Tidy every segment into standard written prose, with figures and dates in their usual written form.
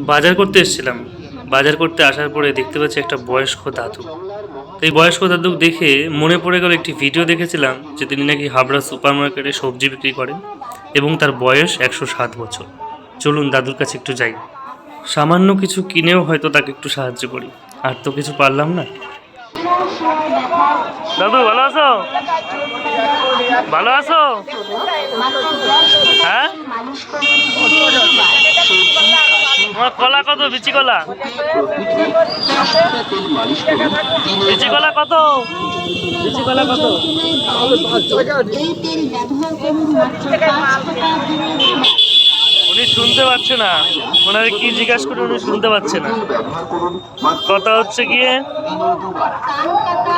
বাজার করতে এসেছিলাম। বাজার করতে আসার পরে দেখতে পাচ্ছি একটা বয়স্ক দাদু। তো এই বয়স্ক দাদু দেখে মনে পড়ে গেল, একটি ভিডিও দেখেছিলাম যে তিনি নাকি হাবড়া সুপার মার্কেটে সবজি বিক্রি করেন এবং তার বয়স 107 বছর। চলুন দাদুর কাছে একটু যাই, সামান্য কিছু কিনেও হয়তো তাকে একটু সাহায্য করি। আর তো কিছু পারলাম না। দাদু ভালো আছো? ভালো আছো? হ্যাঁ, তোমার কলা কত? বিচি কলা, বিচি কলা কত? বিচি কলা কত? উনি শুনতে পাচ্ছে না, ওনাকে কি জিজ্ঞাসা করে উনি শুনতে পাচ্ছে না। কথা হচ্ছে গিয়ে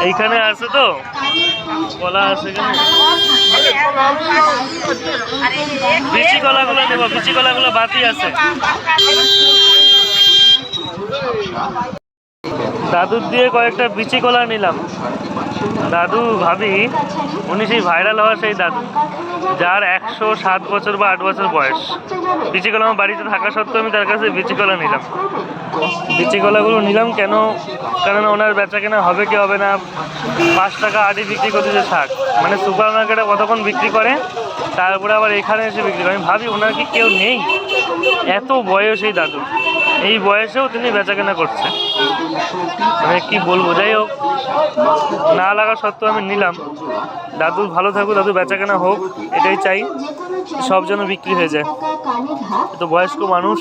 এইখানে আছে তো কলা আছে এখানে, বিচি কলাগুলো নেবো, বিচি কলাগুলো বাতি আছে। দাদুর দিয়ে কয়েকটা বিচি কলা নিলাম। দাদু ভাবি উনি সেই ভাইরাল হওয়া সেই দাদু, যার 107 বছর বা 8 বছর বয়স। বিচি কলা আমার বাড়িতে থাকা সত্ত্বেও আমি তার কাছে বিচি কলা নিলাম। বিচি কলাগুলো নিলাম কেন? কারণ ওনার বেচা কেনা হবে কি হবে না, 5 টাকা আটি বিক্রি করতেছে শাক, মানে সুপার মার্কেটে কতক্ষণ বিক্রি করে, তারপরে আবার এখানে এসে বিক্রি করে। আমি ভাবি ওনার কি কেউ নেই? এত বয়স এই দাদু, এই বয়সেও তিনি বেচা কেনা করছে, মানে কি বলবো। যাই হোক, না লাগা সত্ত্বেও আমি নিলাম। দাদু ভালো থাকুক, দাদু বেচা কেনা হোক, এটাই চাই, সব যেন বিক্রি হয়ে যায়। তো বয়স্ক মানুষ।